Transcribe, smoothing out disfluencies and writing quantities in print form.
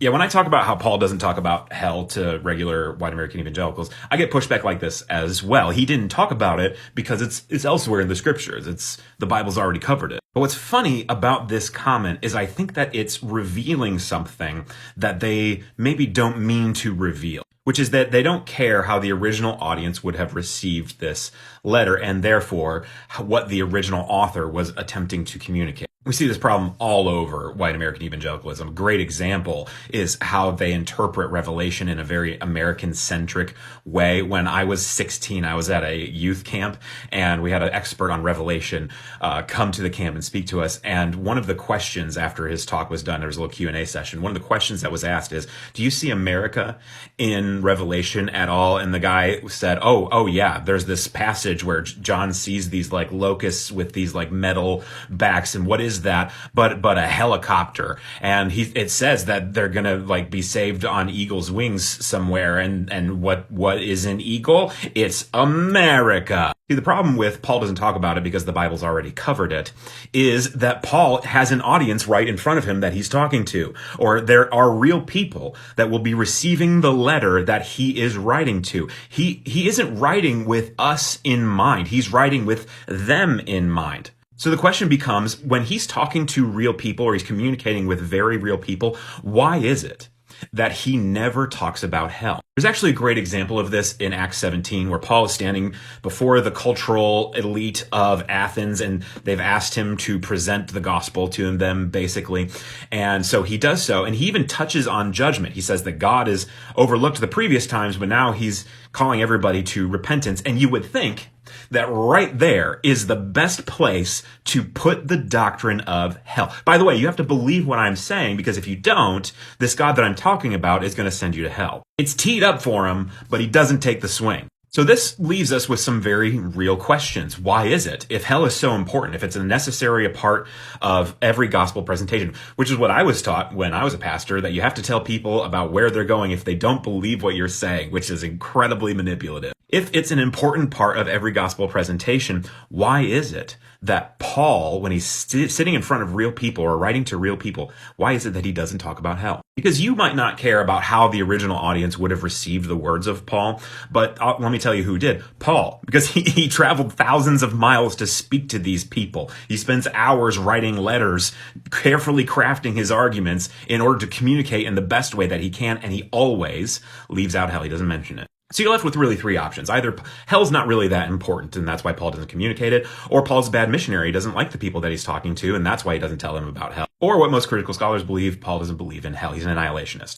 Yeah, when I talk about how Paul doesn't talk about hell to regular white American evangelicals, I get pushback like this as well. He didn't talk about it because it's elsewhere in the scriptures. The Bible's already covered it. But what's funny about this comment is I think that it's revealing something that they maybe don't mean to reveal, which is that they don't care how the original audience would have received this letter and therefore what the original author was attempting to communicate. We see this problem all over white American evangelicalism. A great example is how they interpret Revelation in a very American-centric way. When I was 16, I was at a youth camp, and we had an expert on Revelation come to the camp and speak to us. And one of the questions after his talk was done, there was a little Q&A session. One of the questions that was asked is, do you see America in Revelation at all? And the guy said, oh yeah, there's this passage where John sees these like locusts with these like metal backs, and what is that but a helicopter, and it says that they're gonna like be saved on eagle's wings somewhere, and what is an eagle? It's America. See, the problem with Paul doesn't talk about it because the Bible's already covered it is that Paul has an audience right in front of him that he's talking to, or there are real people that will be receiving the letter that he is writing to. He isn't writing with us in mind. He's writing with them in mind. So the question becomes, when he's talking to real people or he's communicating with very real people, why is it that he never talks about hell? There's actually a great example of this in Acts 17, where Paul is standing before the cultural elite of Athens, and they've asked him to present the gospel to them, basically. And so he does so, and he even touches on judgment. He says that God is overlooked the previous times, but now he's calling everybody to repentance. And you would think that right there is the best place to put the doctrine of hell. By the way, you have to believe what I'm saying, because if you don't, this God that I'm talking about is going to send you to hell. It's teed up for him, but he doesn't take the swing. So this leaves us with some very real questions. Why is it? If hell is so important, if it's a necessary part of every gospel presentation, which is what I was taught when I was a pastor, that you have to tell people about where they're going if they don't believe what you're saying, which is incredibly manipulative. If it's an important part of every gospel presentation, why is it that Paul, when he's sitting in front of real people or writing to real people, why is it that he doesn't talk about hell? Because you might not care about how the original audience would have received the words of Paul, but let me tell you who did. Paul, because he traveled thousands of miles to speak to these people. He spends hours writing letters, carefully crafting his arguments in order to communicate in the best way that he can, and he always leaves out hell. He doesn't mention it. So you're left with really three options. Either hell's not really that important, and that's why Paul doesn't communicate it, or Paul's a bad missionary, he doesn't like the people that he's talking to, and that's why he doesn't tell them about hell. Or what most critical scholars believe, Paul doesn't believe in hell. He's an annihilationist.